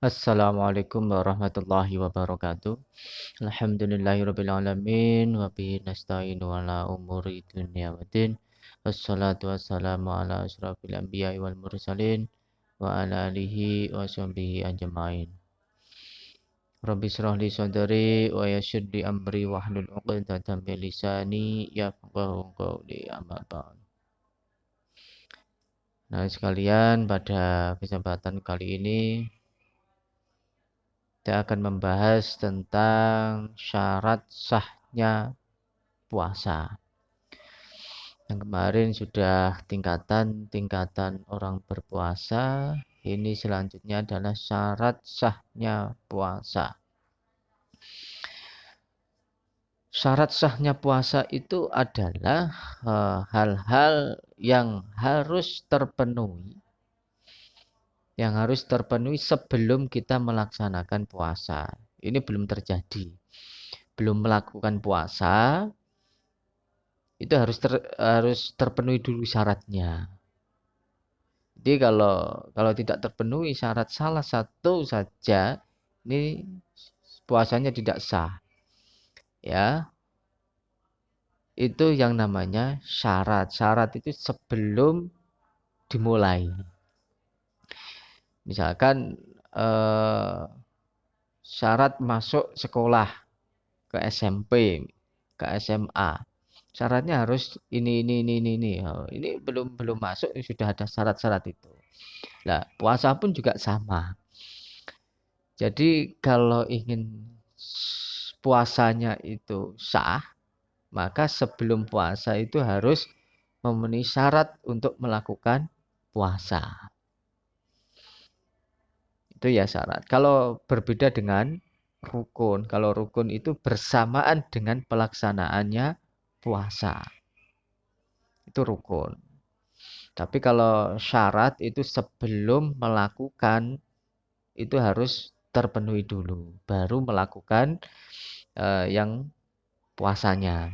Assalamualaikum warahmatullahi wabarakatuh. Alhamdulillahirabbil alamin wa bihi nasta'inu ala umuri dunya waddin. Wassalatu wassalamu ala asyrafil anbiya'i wal mursalin wa ala alihi wa sahbihi ajmain. Rabbi shrah li sadri wa yassir li amri wahlul 'uqdatam min lisani yafqahu qawli amma ba'd. Nah, sekalian, pada kesempatan kali ini kita akan membahas tentang syarat sahnya puasa. Yang kemarin sudah tingkatan orang berpuasa. Ini selanjutnya adalah syarat sahnya puasa. Syarat sahnya puasa itu adalah hal-hal yang harus terpenuhi. Yang harus terpenuhi sebelum kita melaksanakan puasa. Ini belum terjadi. Belum melakukan puasa, itu harus terpenuhi dulu syaratnya. Jadi kalau tidak terpenuhi syarat salah satu saja, ini puasanya tidak sah. Ya, itu yang namanya syarat. Syarat itu sebelum dimulai. Misalkan syarat masuk sekolah ke SMP, ke SMA. Syaratnya harus ini. Oh, ini belum masuk sudah ada syarat-syarat itu. Nah, puasa pun juga sama. Jadi kalau ingin puasanya itu sah, maka sebelum puasa itu harus memenuhi syarat untuk melakukan puasa. Itu ya syarat. Kalau berbeda dengan rukun, kalau rukun itu bersamaan dengan pelaksanaannya puasa. Itu rukun. Tapi kalau syarat itu sebelum melakukan itu harus terpenuhi dulu, baru melakukan yang puasanya.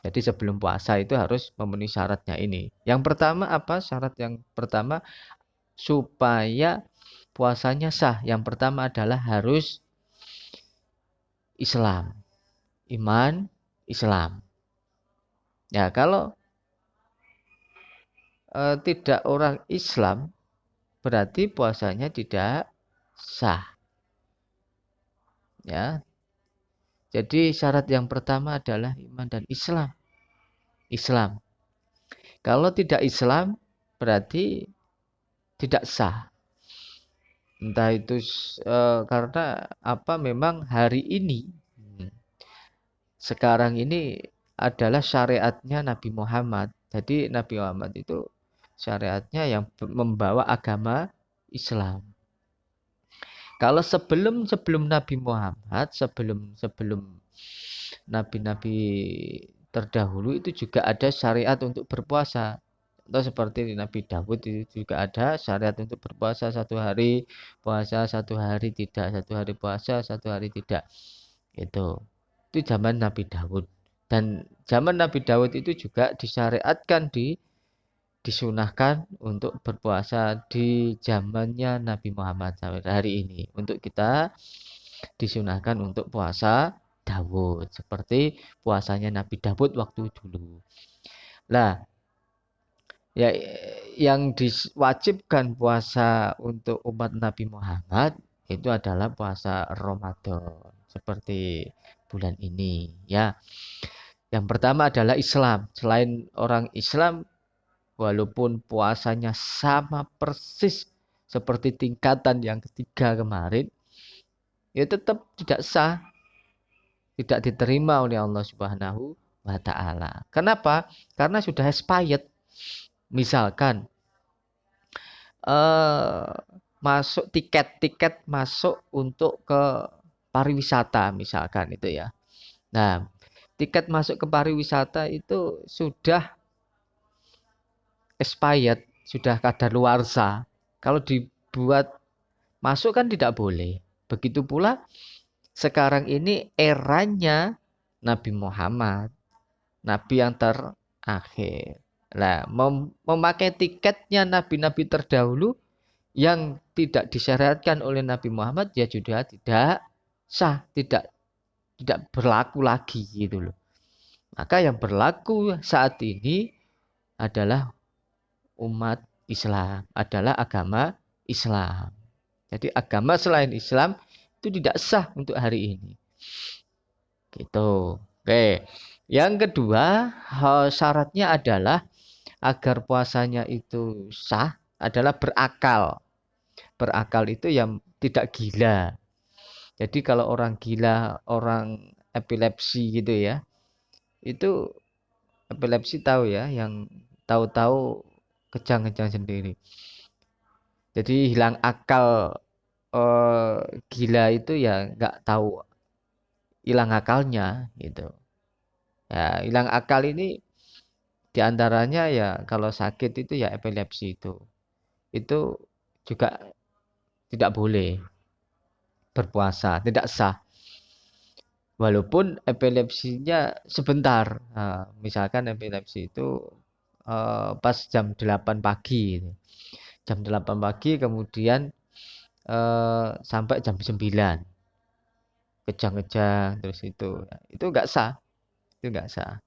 Jadi sebelum puasa itu harus memenuhi syaratnya ini. Yang pertama apa? Syarat yang pertama supaya puasanya sah. Yang pertama adalah harus Islam. Iman Islam. Ya, kalau tidak orang Islam berarti puasanya tidak sah. Ya. Jadi syarat yang pertama adalah iman dan Islam. Islam. Kalau tidak Islam berarti tidak sah. Entah itu karena apa memang hari ini sekarang ini adalah syariatnya Nabi Muhammad. Jadi Nabi Muhammad itu syariatnya yang membawa agama Islam. Kalau sebelum Nabi Muhammad, sebelum nabi-nabi terdahulu itu juga ada syariat untuk berpuasa. Atau seperti Nabi Dawud itu juga ada syariat untuk berpuasa 1 hari puasa, 1 hari tidak, 1 hari puasa, 1 hari tidak. Itu zaman Nabi Dawud. Dan zaman Nabi Dawud itu juga disyariatkan disunahkan untuk berpuasa di zamannya Nabi Muhammad sampai hari ini. Untuk kita disunahkan untuk puasa Dawud seperti puasanya Nabi Dawud waktu dulu. Nah, ya yang diwajibkan puasa untuk umat Nabi Muhammad itu adalah puasa Ramadan seperti bulan ini ya. Yang pertama adalah Islam. Selain orang Islam walaupun puasanya sama persis seperti tingkatan yang ketiga kemarin, ya tetap tidak sah, tidak diterima oleh Allah Subhanahu wa taala. Kenapa? Karena sudah expired. Misalkan masuk tiket masuk untuk ke pariwisata misalkan itu ya. Nah, tiket masuk ke pariwisata itu sudah expired, sudah kadaluarsa. Kalau dibuat masuk kan tidak boleh. Begitu pula sekarang ini eranya Nabi Muhammad, Nabi yang terakhir. Nah, memakai tiketnya nabi-nabi terdahulu yang tidak disyariatkan oleh Nabi Muhammad ya sudah tidak sah, tidak berlaku lagi gitu loh. Maka yang berlaku saat ini adalah umat Islam, adalah agama Islam. Jadi agama selain Islam itu tidak sah untuk hari ini. Gitu. Oke. Yang kedua, syaratnya adalah agar puasanya itu sah adalah berakal. Berakal itu yang tidak gila. Jadi kalau orang gila, orang epilepsi gitu ya, itu epilepsi tahu ya, yang tahu-tahu kejang-kejang sendiri. Jadi hilang akal, eh, gila itu ya nggak tahu hilang akalnya gitu. Ya, hilang akal ini diantaranya ya kalau sakit itu ya epilepsi itu juga tidak boleh berpuasa, tidak sah. Walaupun epilepsinya sebentar. Nah, misalkan epilepsi itu pas jam 8 pagi. Jam 8 pagi kemudian sampai jam 9. Kejang-kejang terus itu enggak sah. Itu enggak sah.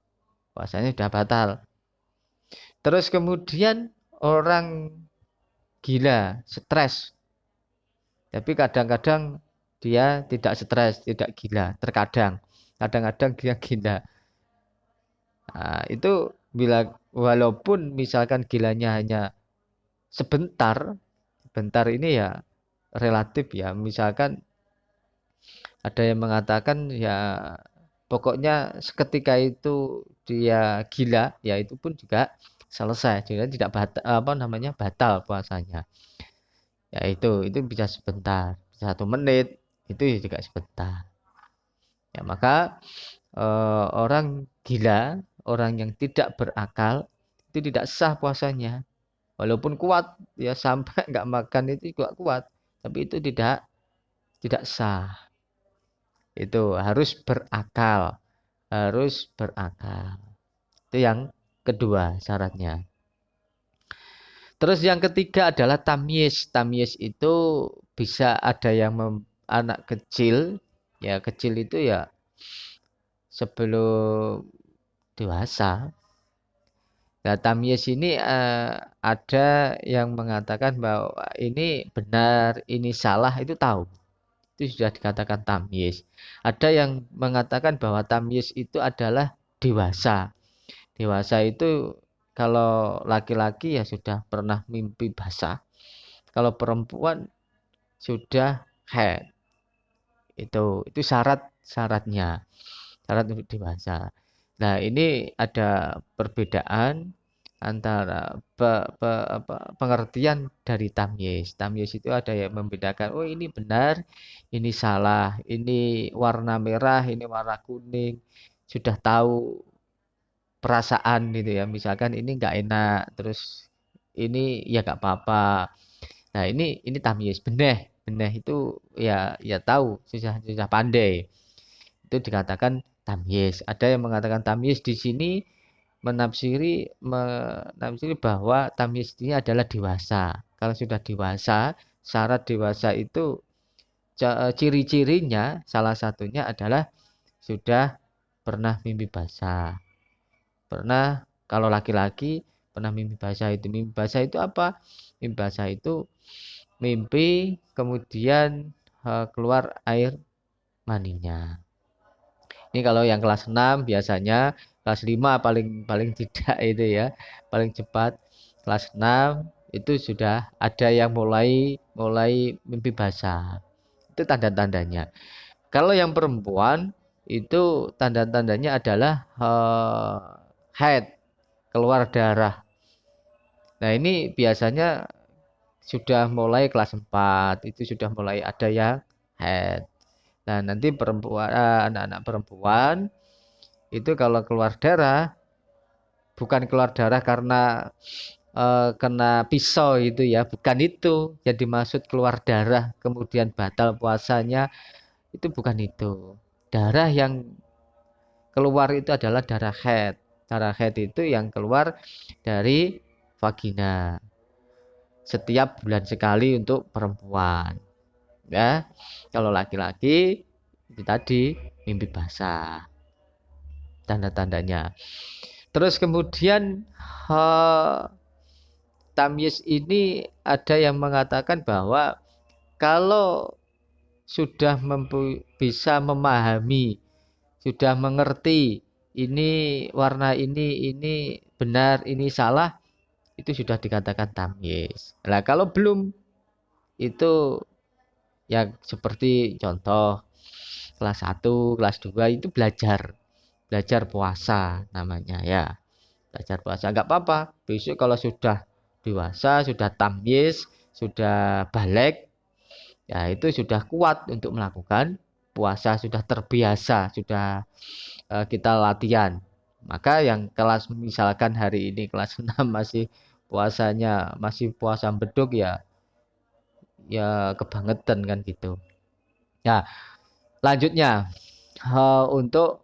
Puasanya sudah batal. Terus kemudian orang gila, stres. Tapi kadang-kadang dia tidak stres, tidak gila. Terkadang. Kadang-kadang dia gila. Nah, itu walaupun misalkan gilanya hanya sebentar, sebentar ini ya relatif ya. Misalkan ada yang mengatakan ya pokoknya seketika itu dia gila, ya itu pun juga selesai. Jadi tidak batal, apa namanya batal puasanya. Ya itu bisa sebentar, 1 menit itu juga sebentar. Ya maka orang gila, orang yang tidak berakal itu tidak sah puasanya. Walaupun kuat ya sampai nggak makan itu juga kuat, tapi itu tidak sah. Itu harus berakal, harus berakal. Itu yang kedua syaratnya. Terus yang ketiga adalah tamyiz. Tamyiz itu bisa ada yang anak kecil, ya kecil itu ya sebelum dewasa. Nah, tamyiz ini ada yang mengatakan bahwa ini benar, ini salah, itu tahu. Itu sudah dikatakan tamyiz. Ada yang mengatakan bahwa tamyiz itu adalah dewasa. Dewasa itu kalau laki-laki ya sudah pernah mimpi basah. Kalau perempuan sudah haid. Itu syaratnya. Syarat untuk dewasa. Nah, ini ada perbedaan antara pengertian dari tamyiz. Tamyiz itu ada yang membedakan, oh ini benar, ini salah, ini warna merah, ini warna kuning. Sudah tahu perasaan gitu ya. Misalkan ini enggak enak, terus ini ya enggak apa-apa. Nah, ini tamyiz, beneh. Beneh itu ya tahu, sudah pandai. Itu dikatakan tamyiz. Ada yang mengatakan tamyiz di sini menafsiri bahwa tamyiz ini adalah dewasa. Kalau sudah dewasa, syarat dewasa itu ciri-cirinya salah satunya adalah sudah pernah mimpi basah. Pernah kalau laki-laki pernah mimpi basah itu. Mimpi basah itu apa? Mimpi basah itu mimpi kemudian keluar air maninya. Ini kalau yang kelas 6 biasanya, kelas 5 paling paling tidak itu ya, paling cepat. Kelas 6 itu sudah ada yang mulai mulai mimpi basah. Itu tanda-tandanya. Kalau yang perempuan itu tanda-tandanya adalah haid, keluar darah. Nah, ini biasanya sudah mulai kelas 4, itu sudah mulai ada yang haid. Nah, nanti anak-anak perempuan itu kalau keluar darah bukan keluar darah karena kena pisau itu ya, bukan itu yang dimaksud keluar darah kemudian batal puasanya, itu bukan itu. Darah yang keluar itu adalah darah haid. Darah haid itu yang keluar dari vagina. setiap bulan sekali untuk perempuan. Ya, kalau laki-laki itu tadi mimpi basah tanda-tandanya. Terus kemudian tamyiz ini ada yang mengatakan bahwa kalau sudah bisa memahami, sudah mengerti ini warna ini benar, ini salah, itu sudah dikatakan tamyiz. Nah, kalau belum itu ya seperti contoh kelas 1, kelas 2 itu belajar puasa namanya ya. Belajar puasa enggak apa-apa. Besok kalau sudah dewasa, sudah tamyiz, sudah balik, ya itu sudah kuat untuk melakukan puasa, sudah terbiasa, sudah kita latihan. Maka yang kelas misalkan hari ini kelas 6 masih puasanya masih puasa beduk ya kebangetan kan gitu. Ya, lanjutnya untuk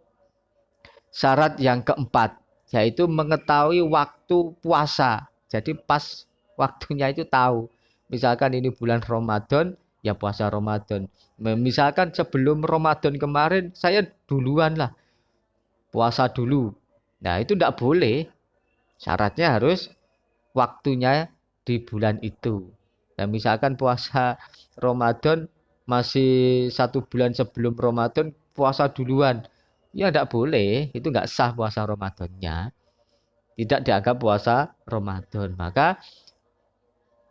syarat yang keempat yaitu mengetahui waktu puasa. Jadi pas waktunya itu tahu. Misalkan ini bulan Ramadan, ya puasa Ramadan. Misalkan sebelum Ramadan kemarin saya duluan lah puasa dulu. Nah, itu tidak boleh. Syaratnya harus waktunya di bulan itu. Nah, misalkan puasa Ramadan masih 1 bulan sebelum Ramadan puasa duluan. Ya tidak boleh, itu nggak sah puasa Ramadannya. Tidak dianggap puasa Ramadan. Maka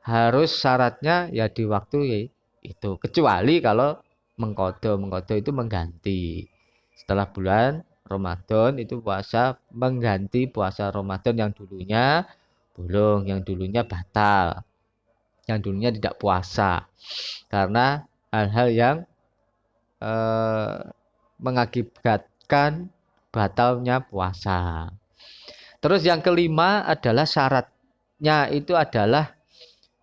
harus syaratnya ya di waktu itu. Kecuali kalau mengkodo itu mengganti. Setelah bulan Ramadan itu puasa mengganti puasa Ramadan yang dulunya bolong, yang dulunya batal, yang dulunya tidak puasa. Karena hal-hal yang mengakibatkan batalnya puasa. Terus yang kelima adalah syaratnya itu adalah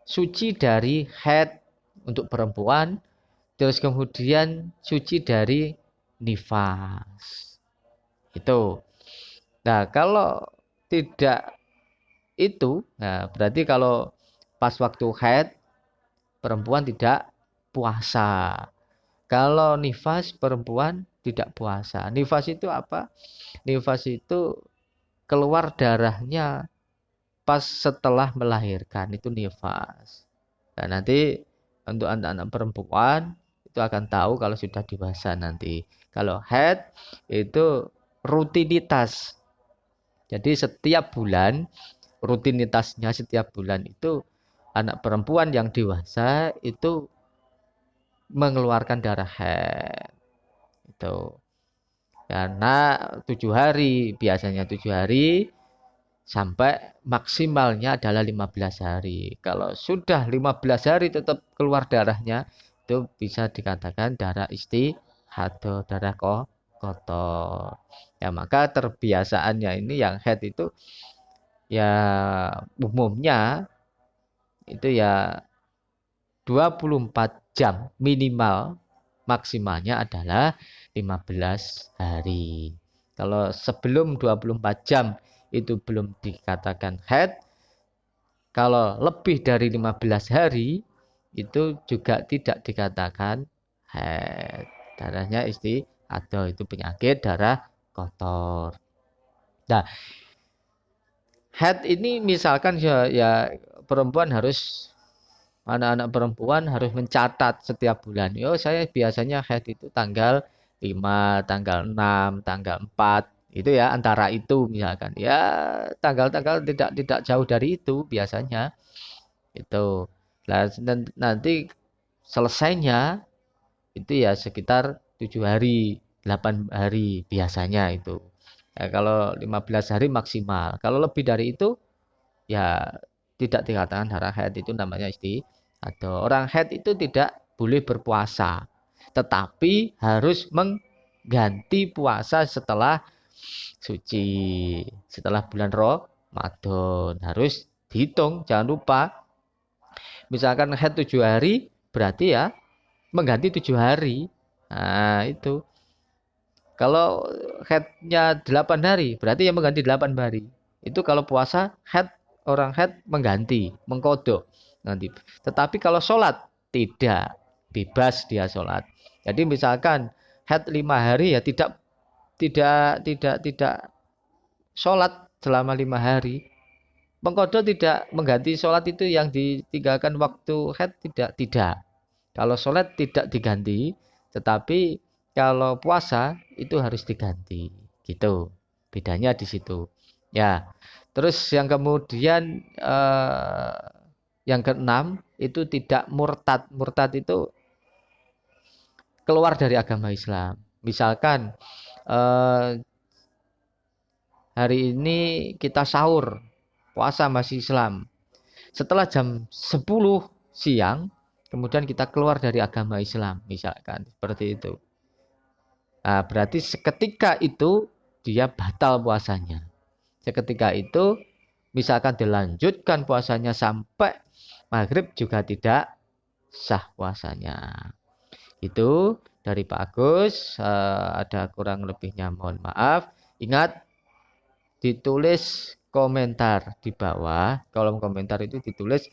suci dari haid untuk perempuan, terus kemudian suci dari nifas. Itu. Nah, kalau tidak itu, nah berarti kalau pas waktu haid perempuan tidak puasa. Kalau nifas perempuan tidak puasa. Nifas itu apa? Nifas itu keluar darahnya pas setelah melahirkan, itu nifas. Nah, nanti untuk anak-anak perempuan itu akan tahu kalau sudah dewasa nanti. Kalau haid itu rutinitas. Jadi setiap bulan rutinitasnya setiap bulan itu anak perempuan yang dewasa itu mengeluarkan darah haid. Itu. Karena 7 hari, biasanya 7 hari sampai maksimalnya adalah 15 hari. Kalau sudah 15 hari tetap keluar darahnya, itu bisa dikatakan darah istihadah, darah kotor. Ya maka terbiasaannya ini yang haid itu ya umumnya itu ya 24 jam minimal, maksimalnya adalah 15 hari. Kalau sebelum 24 jam itu belum dikatakan haid, kalau lebih dari 15 hari itu juga tidak dikatakan haid. Darahnya istihadah, itu penyakit darah kotor. Nah, haid ini misalkan ya perempuan harus anak-anak perempuan harus mencatat setiap bulan. Yo, saya biasanya haid itu tanggal 5, tanggal 6, tanggal 4. Itu ya antara itu misalkan. Ya, tanggal-tanggal tidak jauh dari itu biasanya. Itu. Nah, nanti selesainya itu ya sekitar 7 hari, 8 hari biasanya itu. Ya, kalau 15 hari maksimal. Kalau lebih dari itu ya tidak dikatakan darah haid, itu namanya istihadah. Orang haid itu tidak boleh berpuasa, tetapi harus mengganti puasa setelah suci, setelah bulan Ramadan. Harus dihitung, jangan lupa. Misalkan haid 7 hari, berarti ya mengganti 7 hari. Nah, itu. Kalau haidnya 8 hari, berarti yang mengganti 8 hari. Itu kalau puasa, orang haid mengganti, mengkodok. nanti. Tetapi kalau sholat tidak, bebas dia sholat. Jadi misalkan haid 5 hari ya tidak sholat selama 5 hari. Mengkodok tidak mengganti sholat itu yang ditinggalkan waktu haid tidak. Kalau sholat tidak diganti, tetapi kalau puasa itu harus diganti. Gitu. Bedanya di situ. Ya. Terus yang kemudian yang keenam itu tidak murtad. Murtad itu keluar dari agama Islam. Misalkan hari ini kita sahur, puasa masih Islam. Setelah jam 10 siang, kemudian kita keluar dari agama Islam, misalkan seperti itu. Nah, berarti seketika itu dia batal puasanya. Seketika itu, misalkan dilanjutkan puasanya sampai maghrib juga tidak sah puasanya. Itu dari Pak Agus. Ada kurang lebihnya mohon maaf. Ingat, ditulis komentar di bawah, kolom komentar itu ditulis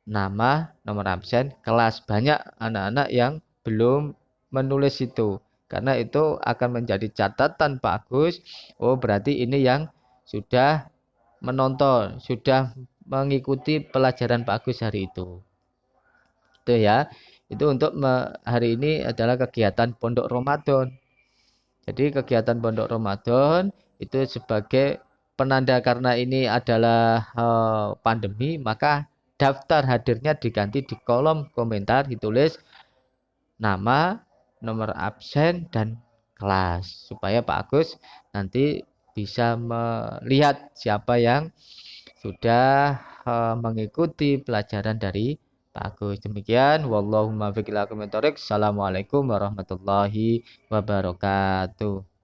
nama, nomor absen, kelas. Banyak anak-anak yang belum menulis itu. Karena itu akan menjadi catatan Pak Agus. Oh, berarti ini yang sudah menonton, sudah mengikuti pelajaran Pak Agus hari itu. Itu ya. Itu untuk hari ini adalah kegiatan Pondok Ramadan. Jadi kegiatan Pondok Ramadan itu sebagai penanda karena ini adalah pandemi, maka daftar hadirnya diganti di kolom komentar ditulis nama, nomor absen dan kelas supaya Pak Agus nanti bisa melihat siapa yang sudah mengikuti pelajaran dari Pak Agus. Demikian wallahumma fiqil. Assalamualaikum warahmatullahi wabarakatuh.